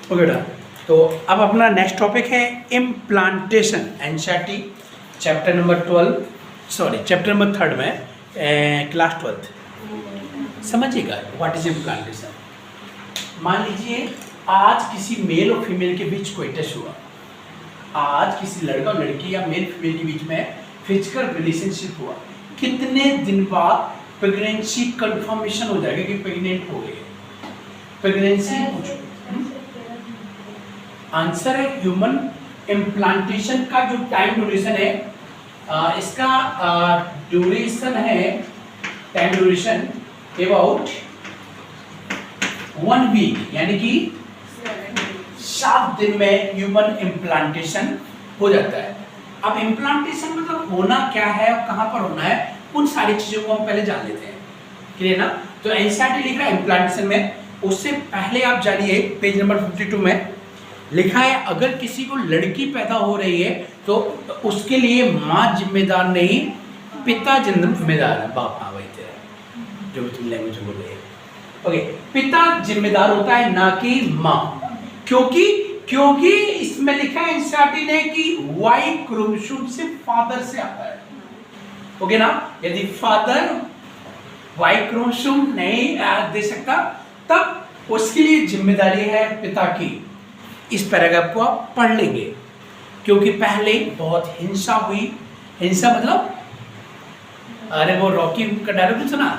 Okay बेटा, तो अब अपना नेक्स्ट टॉपिक है इम्प्लांटेशन, एनसीईआरटी चैप्टर नंबर 3 में, क्लास 12 समझिएगा व्हाट इज इम्प्लांटेशन। मान लीजिए आज किसी मेल और फीमेल के बीच कोई टेस्ट हुआ, आज किसी लड़का और लड़की या मेल फीमेल के बीच में फिजिकल रिलेशनशिप हुआ, कितने दिन बाद प्रेगनेंसी कंफर्मेशन हो जाएगा कि प्रेग्नेंट हो गए? प्रेगनेंसी आंसर है ह्यूमन इम्प्लांटेशन का जो टाइम ड्यूरेशन है, इसका ड्यूरेशन है, टाइम ड्यूरेशन अबाउट 1 वीक, यानी कि 7 दिन में ह्यूमन इम्प्लांटेशन हो जाता है। अब इम्प्लांटेशन मतलब होना क्या है और कहाँ पर होना है, उन सारी चीजों को हम पहले जान लेते हैं। क्लियर ना? तो एनसीईआरटी लिख रहा है इम्प्लांटेशन में, उससे पहले आप जानिए पेज नंबर 52 में लिखा है अगर किसी को लड़की पैदा हो रही है तो उसके लिए माँ जिम्मेदार नहीं, पिता जिम्मेदार है। बाप, हाँ वही तेरा जो भी तुम लैंग्वेज बोल रहे हो। ओके, पिता जिम्मेदार होता है ना कि माँ, क्योंकि इसमें लिखा है एनसीईआरटी ने कि वाई क्रोमोसोम से फादर से आता है। ओके ना? यदि फादर वाई क्रोमोसोम नहीं दे सकता तब उसके लिए जिम्मेदारी है पिता की। इस पैराग्राफ को आप पढ़ लेंगे क्योंकि पहले बहुत हिंसा हुई। हिंसा मतलब, अरे वो रॉकी का डायलॉग सुना,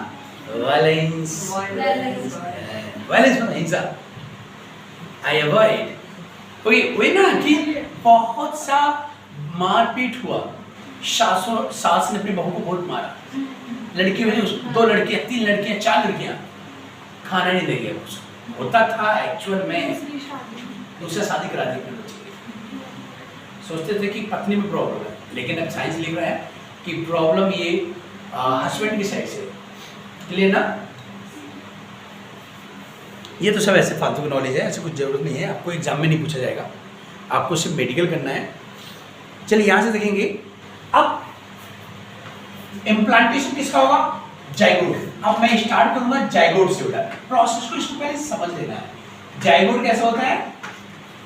वायलेंस मतलब हिंसा, आई अवॉइड। वही ना कि बहुत सा मारपीट हुआ, सास ने अपनी बहू को बहुत मारा, लड़की में 2 लड़कियां 3 लड़कियां 4 लड़कियां, खाना नहीं देंगे उसको। होता था एक्चुअल में दूसरा शादी करा दी अपने बच्चे की। सोचते थे कि पत्नी में प्रॉब्लम है, लेकिन अब साइंस लिख रहा है कि प्रॉब्लम ये हस्बैंड की साइड से। क्लियर ना? ये तो सब ऐसे फालतू की नॉलेज है, ऐसे कुछ जरूरत नहीं है, आपको एग्जाम में नहीं पूछा जाएगा, आपको सिर्फ मेडिकल करना है। चलिए यहाँ से देखेंगे। अब इम्प्लांटेशन किसका होगा? जाइगोट। अब मैं स्टार्ट करूंगा जाइगोट से। बेटा प्रोसेस को इसको पहले समझ लेना है। जाइगोट कैसा होता है?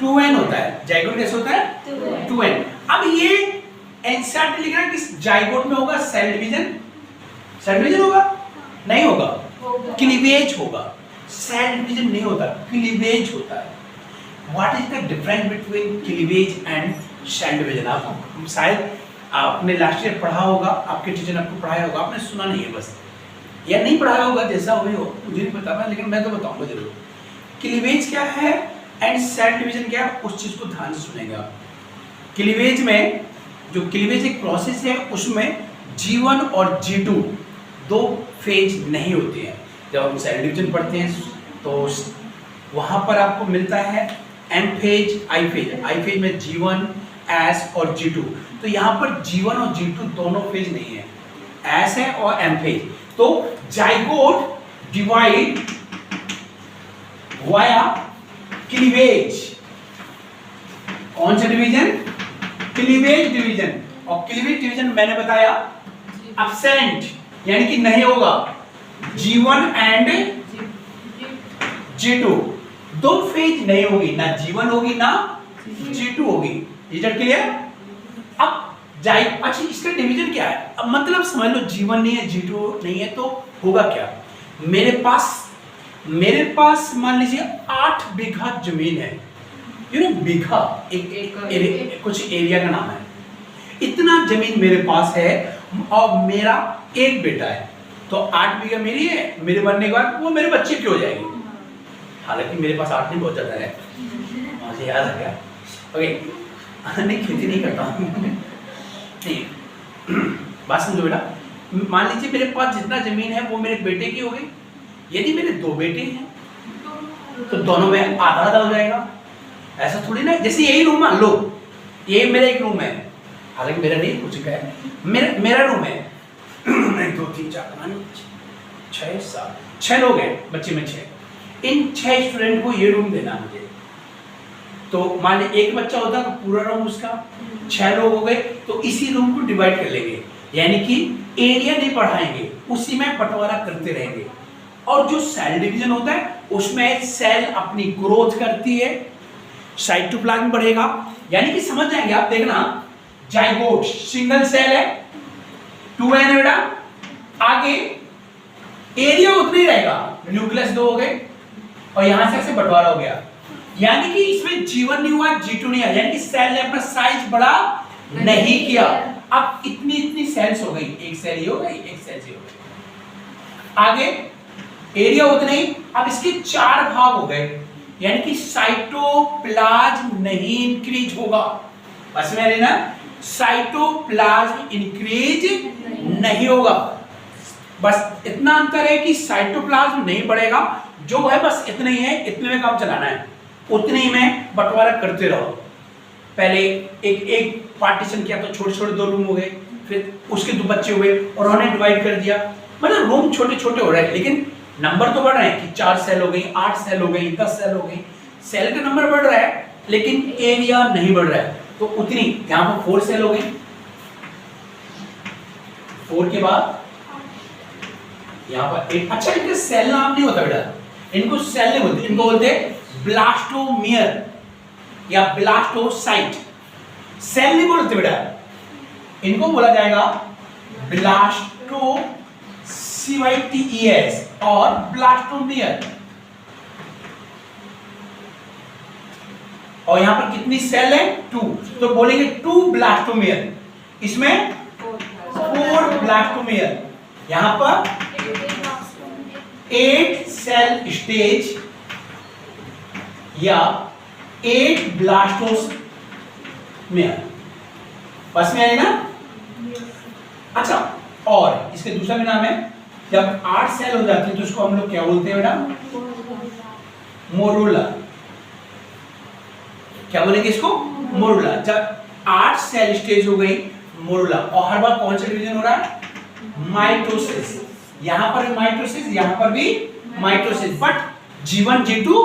2n होता है। जाइगोट कैसे होता है? 2n। अब ये एनसीईआरटी लिख रहा है कि जाइगोट में होगा सेल डिवीजन। सेल डिवीजन होगा? नहीं होगा, क्लीवेज होगा। सेल डिवीजन नहीं होता, क्लीवेज होता है। What is the difference between cleavage and cell division? आपको शायद आपने लास्ट ईयर पढ़ा होगा, आपके टीचर ने आपको पढ़ाया होगा, आपने सुना नहीं है बस, या नहीं पढ़ाया होगा, जैसा भी हो मुझे नहीं पता, लेकिन मैं तो बताऊंगा जरूर। क्लीवेज क्या है एंड सेल डिवीजन क्या है, उस चीज को ध्यान से सुनेगा। क्लीवेज में, जो क्लीवेज एक प्रोसेस है, उसमें G1 और G2 2 फेज नहीं होते हैं। जब हम सेल डिवीजन पढ़ते हैं तो वहां पर आपको मिलता है M phase, I phase. I phase में G1, S और G2। तो यहाँ पर G1 और G2 दोनों फेज नहीं है, S है और M फेज। तो जाइगोट डिवाइड वाया क्लीवेज। कौन सा डिवीजन? Cleavage division. और क्लीवेज डिवीजन मैंने बताया एब्सेंट, यानी कि नहीं होगा। G1 एंड G2 2 फेज नहीं होगी, ना G1 होगी ना G2 होगी। इधर क्लियर? अब अच्छा, इसका डिवीजन क्या है? अब मतलब समझ लो G1 नहीं है, G2 नहीं है, तो होगा क्या? मेरे पास मान लीजिए 8 बीघा जमीन है। बीघा एक कुछ एरिया का नाम है। इतना जमीन मेरे पास है और मेरा एक बेटा है, तो 8 बीघा मेरी है। मेरे मरने के बाद वो मेरे बच्चे की हो जाएगी। हालांकि मेरे पास 8 नहीं, बहुत ज्यादा है, मुझे याद आ गया। ओके, नहीं खेती नहीं करता नहीं, बात समझो बेटा। मान लीजिए मेरे पास जितना जमीन है वो मेरे बेटे की हो गई। यदि मेरे 2 बेटे हैं तो दोनों में आधा आधा हो जाएगा। ऐसा थोड़ी ना, जैसे यही रूम मान लो, ये मेरा एक रूम है, हालांकि मेरा नहीं, कुछ का है, मेरा रूम है। 1 2 3 4 5 6 7 6 लोग हैं, बच्चे में 6। इन 6 स्टूडेंट को ये रूम देना मुझे। तो मान लीजिए एक बच्चा होता तो पूरा रूम उसका, 6 लोग हो गए, तो इसी रूम को डिवाइड कर लेंगे, यानी कि एरिया नहीं बढ़ाएंगे, उसी में बंटवारा करते रहेंगे। और जो सेल डिवीजन होता है उसमें सेल अपनी ग्रोथ करती है, साइटोप्लाज्म बढ़ेगा, यानी कि समझ जाएंगे आप, देखना जाइगोट सिंगल सेल है, 2n है बेटा, आगे एरिया उतना ही रहेगा, न्यूक्लियस 2 हो गए और यहां से ऐसे बंटवारा हो गया, यानी कि इसमें G1 नहीं हुआ, G2 नहीं आया, यानी कि सेल ने अपना साइज बड़ा नहीं किया। अब इतनी सेल्स हो गई, एक सेल ये हो गई, एक सेल ये हो गई, आगे एरिया उतना ही, अब इसके 4 भाग हो गए, यानी कि साइटोप्लाज्म नहीं इंक्रीज होगा, बस में ना, साइटोप्लाज्म इंक्रीज नहीं होगा, बस इतना अंतर है कि साइटोप्लाज्म नहीं बढ़ेगा, जो है बस इतना ही है, इतने में काम चलाना है, उतने ही में बंटवारा करते रहो। पहले एक पार्टीशन किया तो छोटे छोटे 2 रूम हो गए, फिर उसके 2 बच्चे हुए और उन्होंने डिवाइड कर दिया, मतलब रूम छोटे छोटे हो रहे हैं, लेकिन नंबर तो बढ़ रहे हैं कि 4 सेल हो गई, 8 सेल हो गई, 10 सेल हो गई, सेल का नंबर बढ़ रहा है लेकिन एरिया नहीं बढ़ रहा है, तो उतनी यहां पर 4 सेल हो गई, 4 के बाद यहां पर 8। अच्छा, इनके सेल नाम नहीं होता बेटा, इनको सेल नहीं बोलते, इनको बोलते ब्लास्टोमियर या ब्लास्टोसाइट, सेल नहीं बोलते बेटा, इनको बोला जाएगा ब्लास्टोसिटिस और ब्लास्टोमियर। और यहां पर कितनी सेल है? 2, तो बोलेंगे 2 ब्लास्टोमियर, इसमें 4 ब्लास्टोमियर, यहां पर 8 सेल स्टेज या 8 ब्लास्टोमियर, बस में आए ना। अच्छा, और इसके दूसरा भी नाम है, जब 8 सेल हो जाती है तो उसको हम लोग क्या बोलते हैं बेटा? मोरूला। क्या बोलेंगे इसको? मोरूला। जब 8 सेल स्टेज हो गई, मोरूला। और हर बार कौन सा डिवीजन हो रहा है? माइटोसिस। यहां पर भी माइटोसिस, यहां पर भी mitosis, but G1 G2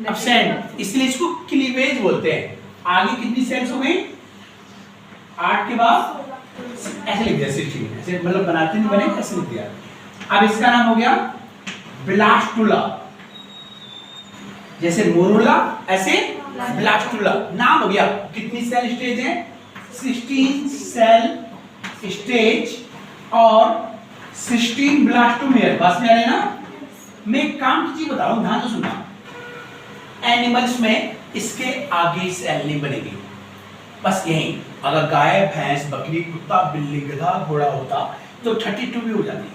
absent, इसलिए इसको क्लीवेज बोलते हैं। आगे कितनी सेल्स हो गई? 8 के बाद ऐसे लिख दिया, 16, ऐसे मतलब बनाते नहीं बने, ऐसे लिख दिया। अब इसका नाम हो गया ब्लास्टुला, जैसे मोरूला ऐसे ब्लास्टुला नाम हो गया। कितनी सेल स्टेज है? 16 सेल स्टेज और 16 ब्लास्टोमियर, बस में आ रहे ना। मैं एक काम की चीज बता रहा हूं, ध्यान से सुनना। एनिमल्स में इसके आगे सेल नहीं बनेगी, बस यही। अगर गाय, भैंस, बकरी, कुत्ता, बिल्ली, गधा, घोड़ा होता तो 32 भी हो जाती,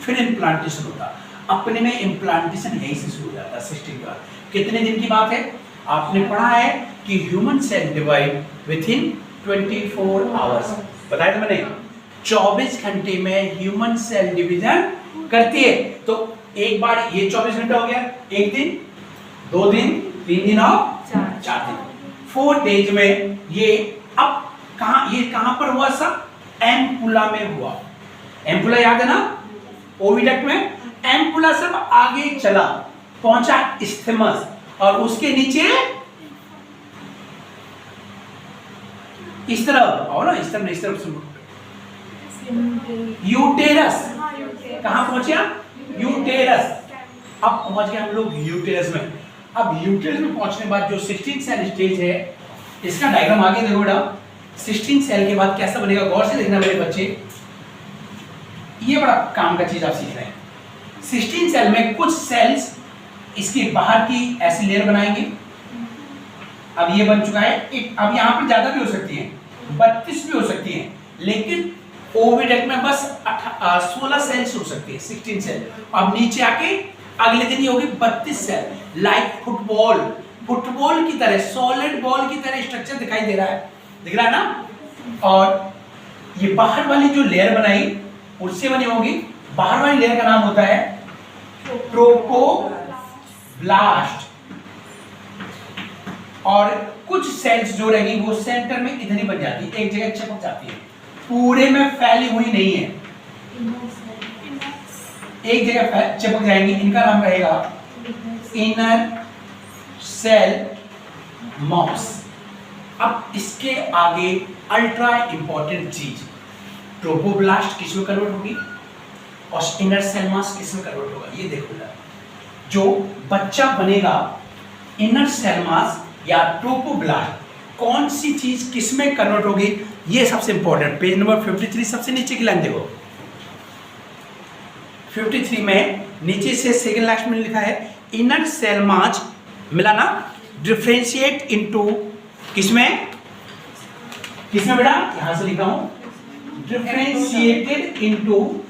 फिर इम्प्लांटेशन होता। अपने में इम्प्लांटेशन यहीं से शुरू हो जाता, 16 का। कितने दिन की बात है? आपने पढ़ा है कि human cell divide within 24 hours, बताया था मैंने। 24 घंटे में ह्यूमन सेल डिवीजन करती है। तो एक बार ये 24 घंटा हो गया, एक दिन, 2 दिन, 3 दिन और 4 दिन, 4 डेज में ये। अब ये कहां पर हुआ? सब एम्पुला में हुआ। एम्पुला याद है ना, ओविडक्ट में। एम्पुला सब आगे चला, पहुंचा इस्थेमस, और उसके नीचे इस तरफ आओ ना, इस तरफ यूटेरस। कहां पहुंचे? यूटेरस। अब पहुंच गए हम लोग यूटेरस में। अब यूटेरस में पहुंचने के बाद जो 16 सेल स्टेज है, इसका डायग्राम आगे देखो बेटा। 16 सेल के बाद कैसा बनेगा, गौर से देखना मेरे बच्चे, ये बड़ा काम का चीज आप सीख रहे हैं। 16 सेल में कुछ सेल्स इसके बाहर की ऐसी लेयर बनाएंगे। अब ये बन चुका है, अब यहां पर ज्यादा भी हो सकती है, 32 भी हो सकती है, लेकिन ओविडक्ट में बस 16 सेल्स हो सकती है, 16 सेल। अब नीचे आके अगले दिन ये होगी 32 सेल। लाइक फुटबॉल की तरह, सॉलिड बॉल की तरह स्ट्रक्चर दिखाई दे रहा है, दिख रहा है ना। और ये बाहर वाली जो लेयर बनाई उससे बनी होगी। बाहर वाली लेयर का नाम होता है ट्रोपोब्लास्ट। और कुछ सेल्स जो रहेंगी वो सेंटर में इधर ही बन जाती है, एक जगह चिपक जाती है, पूरे में फैली हुई नहीं है, एक जगह चिपक जाएंगी। इनका नाम रहेगा इनर सेल मॉस। अब इसके आगे अल्ट्रा इंपॉर्टेंट चीज, ट्रोपोब्लास्ट किस में कन्वर्ट होगी और इनर सेल मॉस किस में कन्वर्ट होगा, ये देखो। जो बच्चा बनेगा इनर सेल मास या ट्रोपोब्लास्ट, कौन सी चीज किस में कन्वर्ट होगी, ये सबसे इंपॉर्टेंट। पेज नंबर 53 सबसे नीचे की लाइन देखो, 53 में नीचे से सेकंड लास्ट में लिखा है इनर सेल मास, मिला ना, डिफरेंशिएट इनटू किसमें किसमें बेटा, यहां से लिखा हूं, डिफरेंशिएटेड इनटू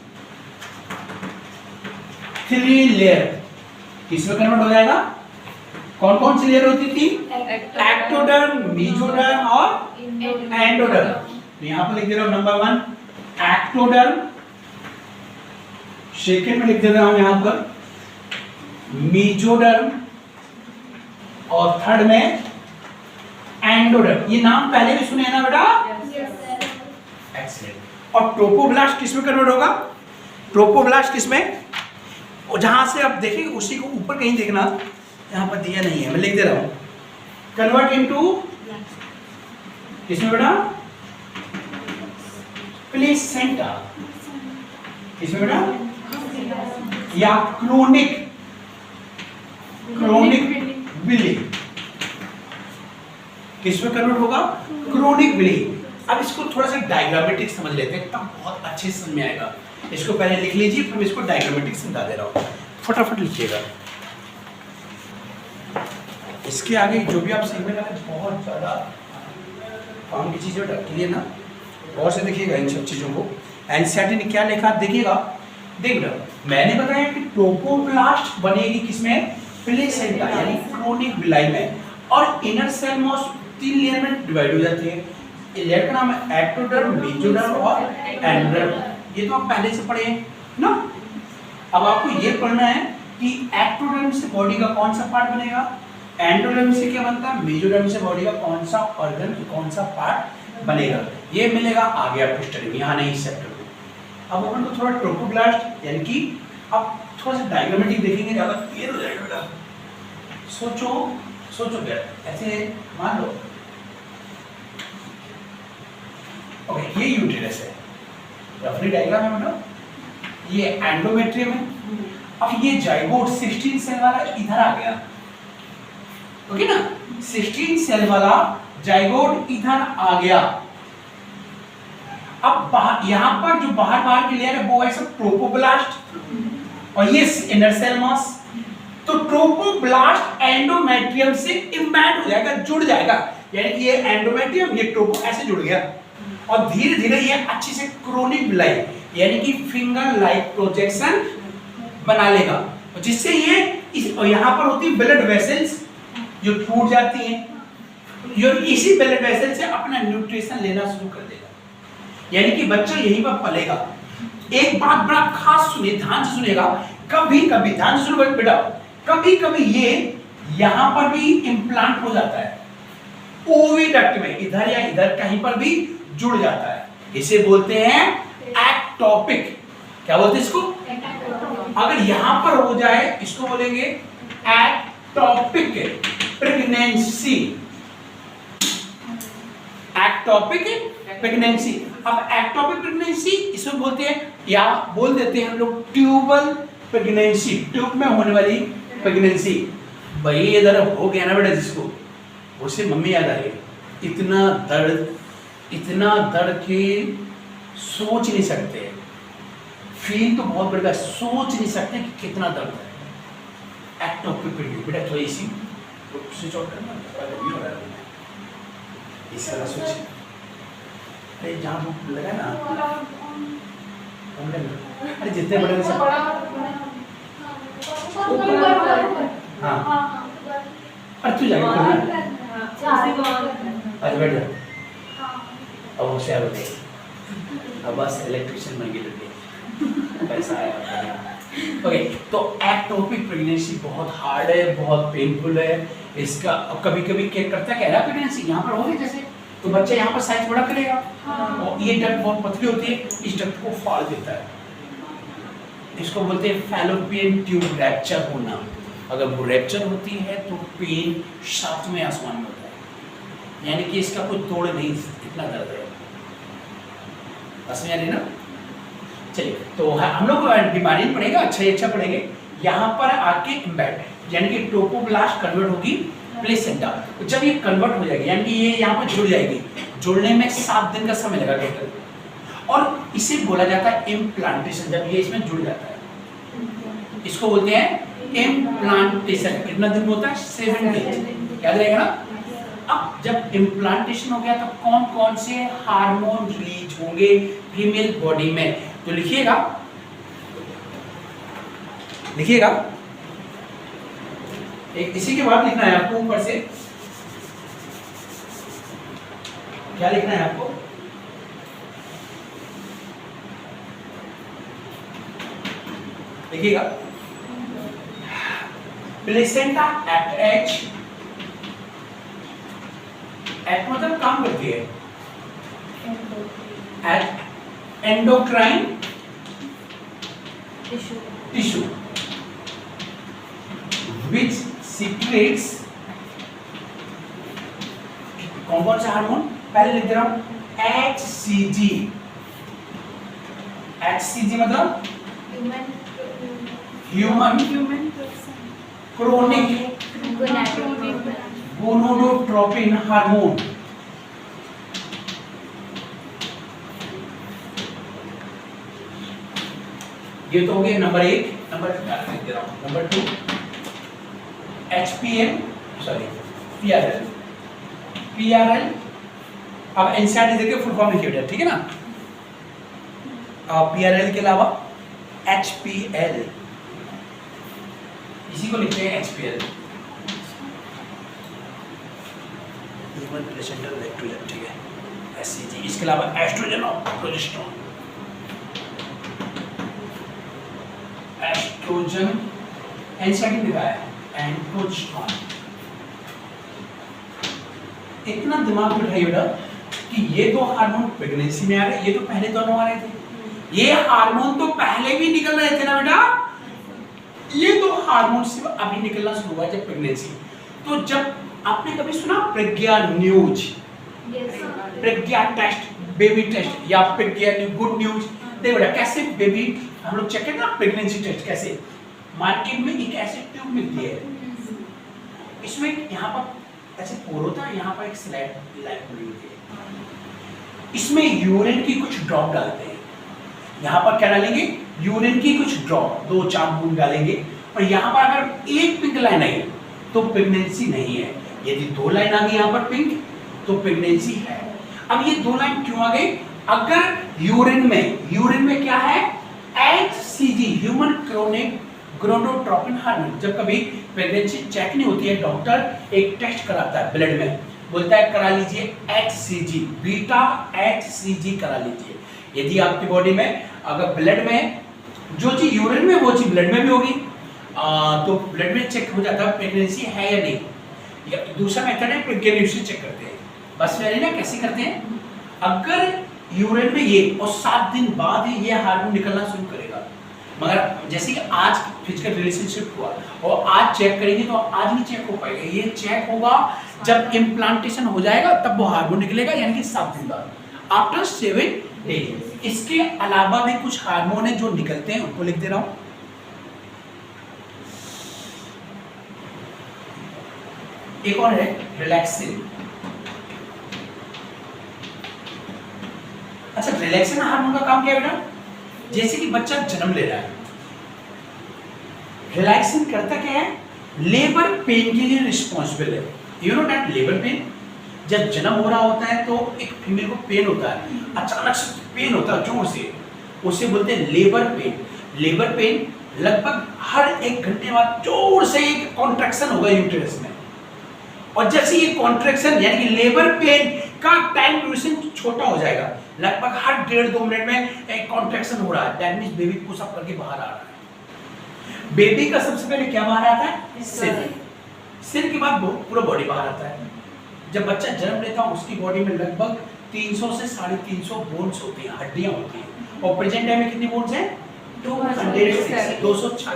3 लेयर, किसमें कन्वर्ट हो जाएगा, कौन कौन सी लेयर होती थी, एक्टोडर्म, मेसोडर्म और एंडोडर्म। यहां पर लिख दे रहा हूं नंबर 1 एक्टोडर्म, सेकेंड में लिख दे रहा हूं यहां पर मेसोडर्म और थर्ड में एंडोडर्म। ये नाम पहले भी सुने हैं ना बेटा, एक्सीलेंट। और ट्रोपोब्लास्ट किसमें कन्वर्ट होगा, ट्रोपोब्लास्ट किसमें, जहां से आप देखेंगे उसी को ऊपर कहीं देखना, यहां पर दिया नहीं है, मैं लिख दे रहा हूं, कन्वर्ट इनटू किसमें बेटा, प्लेसेंटा, किसमें बेटा, या क्रोनिक विली, किसमें कन्वर्ट होगा, क्रोनिक विली। अब इसको थोड़ा सा डायग्रामेटिक समझ लेते हैं, तब बहुत अच्छे से समझ में आएगा। इसको पहले लिख लीजिए, फिर मैं इसको डायग्रामेटिक समझा दे रहा हूं, फटाफट लिखिएगा। इसके आगे जो भी आप सीखने का बहुत ज्यादा काम की चीजें क्लियर ना, और से देखिएगा इन सब चीजों को। एनसीईआरटी ने क्या लिखा देखिएगा, देख लो मैंने बताया कि ट्रोपोब्लास्ट बनेगी किसमें, प्लेसेंटा यानी क्रोनिक विलाई में, और इनर सेल मास 3 लेयर में डिवाइड हो जाती है। लेयर का नाम है एक्टोडर्म, मेसोडर्म और एंडोडर्म। ये तो आप पहले से पढ़े हैं ना। अब आपको ये पढ़ना है कि एक्टोडर्म से बॉडी का कौन सा पार्ट बनेगा, एंडोडर्म से क्या बनता है, मेसोडर्म से बॉडी का कौन सा ऑर्गन, कौन सा पार्ट बनेगा, ये मिलेगा आगे आपको स्टडी में, यहाँ नहीं इस चैप्टर में। अब अपन को थोड़ा ट्रोपोब्लास्ट यानी कि अब थोड़ा सा डायग्रामेटिक देखेंगे, ज्यादा क्लियर हो जाएगा बेटा। सोचो क्या, ऐसे मान लो ओके, ये यूटेरस है, रफली डायग्राम है मतलब, ये एंडोमेट्रियम है। अब ये जाइगोट 16 सेल वाला इधर आ गया, ओके ना, 16 सेल वाला जाइगोट इधर आ गया। अब यहां पर जो बाहर की लेयर है वो है सब ट्रोपोब्लास्ट और ये इनर सेल मास। तो ट्रोपोब्लास्ट एंडोमेट्रियम से इम्बैड हो जाएगा, जुड़ जाएगा, यानी कि ये एंडोमेट्रियम ये ट्रोपो ऐसे जुड़ गया, और धीरे धीरे ये अच्छी से क्रोनिक विलाई यानी कि फिंगर लाइक प्रोजेक्शन बना लेगा, जिससे ये और यहाँ पर होती है ब्लड वेसल्स जो टूट जाती हैं, ये इसी ब्लड वेसल से अपना न्यूट्रिशन लेना शुरू कर देगा, यानी कि बच्चा यहीं पर पलेगा। एक बात बड़ा खास सुनिए, ध्यान से सुनिएगा, कभी कभी ध्यान से सुनो बेटा, कभी कभी ये यहां पर भी इम्प्लांट हो जाता है, ओविडक्ट में इधर या इधर कहीं पर भी जुड़ जाता है, इसे बोलते हैं एक्टोपिक। क्या बोलते हैं इसको, अगर यहां पर हो जाए इसको बोलेंगे एक्टोपिक प्रेगनेंसी, एक्टोपिक प्रेगनेंसी। अब एक्टोपिक प्रेगनेंसी इसमें बोलते हैं या बोल देते हैं हम लोग ट्यूबल प्रेगनेंसी, ट्यूब में होने वाली प्रेगनेंसी। भाई इधर हो गया ना बेटा जिसको, उसे मम्मी याद आ रही, इतना दर्द कि सोच नहीं सकते, फील तो बहुत बड़ा, सोच नहीं सकते कि कितना दर्द है। एक्टोपिक प्रेगनेंसी बेटा थोड़ी सी स्विच ऑफ करना, इस तरह सोच, अरे जहाँ भूख लगा ना, अरे जितने बड़े सब, हाँ अरे तू जाएगा आज बैठ जा, अब वो शेयर हो गई, अब बस इलेक्ट्रिशियन बन गई, पैसा आया। ओके, तो एक्टोपिक प्रेगनेंसी बहुत हार्ड है, बहुत पेनफुल है इसका। कभी कभी क्या करता है, कह रहा प्रेगनेंसी यहाँ पर होगी जैसे, तो बच्चा यहाँ पर साइज बड़ा करेगा, और ये डक्ट बहुत पतली होती है, इस डक्ट को फाड़ देता है, इसको बोलते हैं फैलोपियन ट्यूब रैप्चर होना। अगर वो रैप्चर होती है तो पेन 7वें आसमान में होता है, यानी कि इसका कोई तोड़ नहीं, इतना दर्द है, समझ आ रही ना। चलिए, तो हम लोग बीमारी पढ़ेगा, अच्छा पढ़ेंगे, यहाँ पर आके एम्बेड यानी कि ट्रोपोब्लास्ट कन्वर्ट होगी प्लेसेंटा। जब ये कन्वर्ट हो जाएगी यानी कि ये यहाँ पर जुड़ जाएगी, जुड़ने में 7 दिन का समय लगा टोटल। और इसे बोला जाता है इम्प्लांटेशन, जब ये इसमें जुड़ जाता है इसको बोलते हैं इम्प्लांटेशन। कितना दिन में होता है? 7 डेज, याद रहेगा ना। अब जब इम्प्लांटेशन हो गया तो कौन कौन से हार्मोन रिलीज होंगे फीमेल बॉडी में, तो लिखिएगा एक इसी के बाद लिखना है आपको ऊपर से। क्या लिखना है आपको? लिखिएगा प्लेसेंटा एट मतलब काम करती है at endocrine tissue which secretes कौन सा हार्मोन? पहले लिख दे रहा हूं HCG। HCG मतलब ह्यूमन क्रोनिक गोनाडोट्रोपिन हार्मोन। ये तो हो गया number 1। Number 2 HPM sorry PRL। अब एनसीईआरटी देखिए फुल फॉर्म लिखिए, ठीक है ना। PRL के अलावा HPL, इसी को लिखते हैं HPL, ह्यूमन प्लेसेंटल इलेक्ट्रोजन, ठीक है HCG। इसके अलावा एस्ट्रोजन और प्रोजेस्टेरोन। एस्ट्रोजन एनसीईआरटी लिखा है एंड्रोस्टेरोन। इतना दिमाग बिठाइए बेटा कि ये दो हार्मोन प्रेगनेंसी में आ रहे, ये तो पहले दोनों आ रहे थे। ये हार्मोन तो पहले भी निकल रहे थे ना बेटा, ये दो हार्मोन सिर्फ अभी निकलना शुरू हुआ जब प्रेगनेंसी। तो जब आपने कभी सुना प्रज्ञा न्यूज, प्रज्ञा टेस्ट, बेबी टेस्ट या प्रज्ञा गुड न्यूज, देखो बेटा कैसे बेबी हम लोग चेक करते हैं ना प्रेगनेंसी टेस्ट, कैसे मार्केट में एक ऐसी ट्यूब मिलती है, इसमें यहाँ पर ऐसे पोर होता है, यहाँ पर एक स्लैब लाइट मिलती है, इसमें यूरिन की कुछ ड्रॉप डालते हैं। यहाँ पर क्या डालेंगे? यूरिन की कुछ ड्रॉप, 2-4 बूंद डालेंगे। और यहाँ पर अगर एक पिंक लाइन आई तो प्रेगनेंसी नहीं है, यदि 2 लाइन आ गई यहाँ पर पिंक तो प्रेगनेंसी है। अब ये 2 लाइन क्यों आ गई? अगर यूरिन में क्या है? HCG human chronic gonadotropin hormone. जब कभी प्रेगनेंसी चेक नहीं होती है, डॉक्टर एक टेस्ट कराता है ब्लड में, बोलता है करा लीजिए HCG, बीटा HCG करा लीजिए। यदि आपकी बॉडी में अगर ब्लड में जो चीज यूरिन में वो चीज ब्लड में भी होगी तो ब्लड में चेक हो जाता है प्रेगनेंसी है या नहीं। या दूसरा मेथड है प्रेगनेंसी चेक करते हैं, बस वैसे ना कैसे करते हैं, अगर यूरिन में ये और 7 दिन बाद ही ये हार्मोन निकलना शुरू करेगा। मगर जैसे कि आज फिजिकल रिलेशनशिप हुआ और आज चेक करेंगे तो आज नहीं चेक हो पाएगा, ये चेक होगा जब इम्प्लांटेशन हो जाएगा तब वो हार्मोन निकलेगा, यानी कि 7 दिन बाद, आफ्टर 7 डेज। इसके अलावा भी कुछ हार्मोन है जो निकलते हैं, उनको लिख दे रहा हूं। एक और है रिलैक्सिन। अच्छा, रिलैक्सिन हार्मोन का काम क्या है बेटा? जैसे कि बच्चा जन्म ले रहा है, रिलैक्सिन करता क्या है? लेबर पेन के लिए रिस्पॉन्सिबल है। You know that labour pain, जब जन्म हो रहा होता है तो एक फीमेल को पेन होता है, अचानक से पेन होता है जोर से, उसे बोलते हैं लेबर पेन। लेबर पेन लगभग हर 1 घंटे बाद जोर से एक कॉन्ट्रैक्शन होगा यूट्रस में, और जैसे ये कॉन्ट्रैक्शन यानी कि लेबर पेन का टाइम ड्यूरेशन छोटा हो जाएगा, लगभग हर 1.5-2 मिनट में एक कॉन्ट्रैक्शन हो रहा है, that means baby push up करके बाहर आ रहा है। बेबी का सबसे पहले क्या बाहर आता है? सिर। सिर के बाद पूरा बॉडी बाहर आता है। जब बच्चा जन्म लेता है उसकी बॉडी में लगभग 300 से 350 बोन्स होती हैं, हड्डियां होती हैं, और प्रेजेंट टाइम में कितनी बोन्स हैं? 206।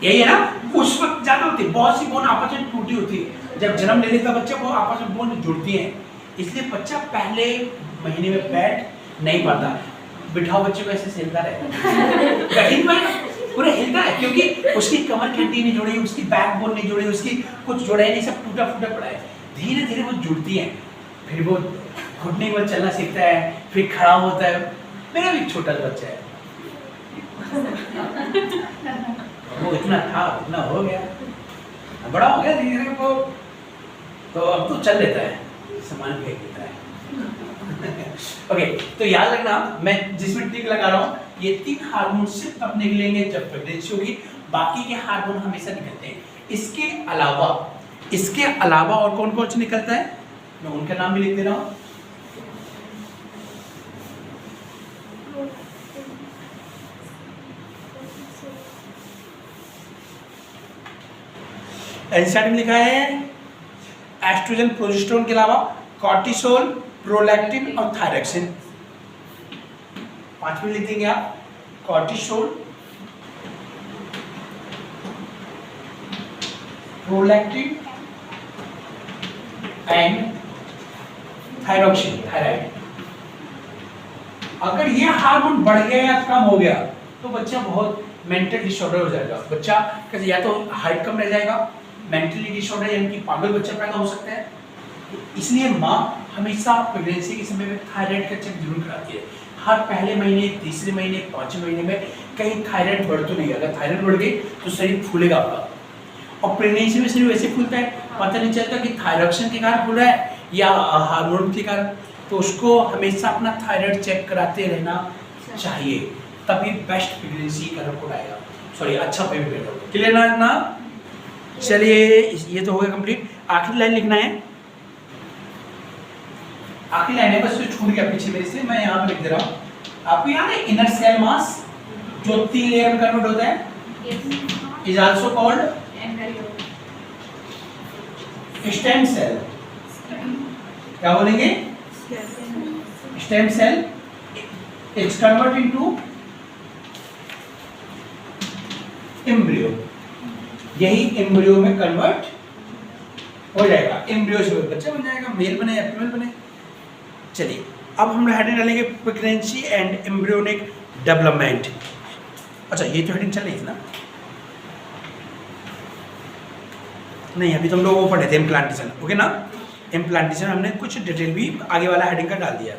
यही है ना, उस वक्त ज्यादा होती है, बहुत सी बोन आपस में टूटी होती है। जब जन्म ले लेता बच्चा वो आपस में बोन जुड़ती हैं, इसलिए बच्चा पहले महीने में बैठ नहीं पाता। बिठाओ बच्चे को ऐसे सेलता रहेगा, कहीं पर पूरा हिलता है क्योंकि उसकी कमर की हड्डी नहीं जुड़ी, उसकी बैकबोन नहीं जुड़ी, उसकी कुछ जुड़ा ही नहीं, सब टूटा फूटा पड़ा है। धीरे धीरे वो जुड़ती है, फिर वो घुटने के बाद चलना सीखता है, फिर खड़ा होता है। मेरा भी छोटा बच्चा है, वो इतना था उतना हो गया, बड़ा हो गया धीरे धीरे वो, तो अब तो चल लेता है, सामान फेंक देता है। ओके, तो याद रखना मैं जिसमें टिक लगा रहा हूँ, ये 3 हार्मोन सिर्फ तब निकलेंगे जब प्रेगनेंसी होगी, बाकी के हार्मोन हमेशा निकलते हैं। इसके अलावा और कौन कौन से निकलता है, मैं उनका नाम भी लिख दे रहा हूँ। एनसीईआरटी में लिखा है एस्ट्रोजन, प्रोजेस्टेरोन के अलावा कॉर्टिसोल, प्रोलैक्टिन और थायरॉक्सिन। 5 में लिख देंगे आप, cortisol, prolactin and thyroxine, thyroid. अगर ये हार्मोन बढ़ गया या कम हो गया तो बच्चा बहुत मेंटल डिसऑर्डर हो जाएगा। बच्चा कैसे, या तो हाइट कम रह जाएगा, मेंटली डिसऑर्डर यानी कि पागल बच्चा पैदा हो सकता है। इसलिए माँ हमेशा प्रेगनेंसी के समय में थायराइड का चेक जरूर कराती है। हर पहले महीने, तीसरे महीने, 5वें महीने में कहीं थायराइड बढ़ तो नहीं। अगर थायराइड बढ़ गई तो शरीर फूलेगा आपका, और प्रेगनेंसी में शरीर वैसे फूलता है, पता नहीं चलता कि थायरॉक्सिन के कारण फूल रहा है या हार्मोन के कारण। तो उसको हमेशा अपना थायराइड चेक कराते रहना चाहिए, तभी बेस्ट प्रेगनेंसी का रिपोर्ट आएगा, सॉरी अच्छा बेबी पैदा होगा। क्लियर ना? चलिए ये तो हो गया कंप्लीट। आखिरी लाइन लिखना है, आखिरी लाइन है, बस जो छूट गया पीछे मेरे से, मैं यहाँ पे लिख दे रहा हूँ। आपको याद है इनर सेल मास जो 3 लेयर में कन्वर्ट होता है, is also called stem cell. क्या बोलेंगे? Stem cell is convert into embryo. यही एम्ब्रियो में कन्वर्ट हो जाएगा, एम्ब्रियो से बच्चा बन जाएगा, मेल बने या फीमेल बने। चलिए अब हम हेडिंग डालेंगे प्रेगनेंसी एंड एम्ब्रियोनिक डेवलपमेंट। अच्छा ये तो हेडिंग चल रही थी ना? नहीं, अभी तो हम लोग वो पढ़े थे इम्प्लांटेशन, ओके ना? इम्प्लांटेशन हमने कुछ डिटेल भी आगे वाला हेडिंग का डाल दिया।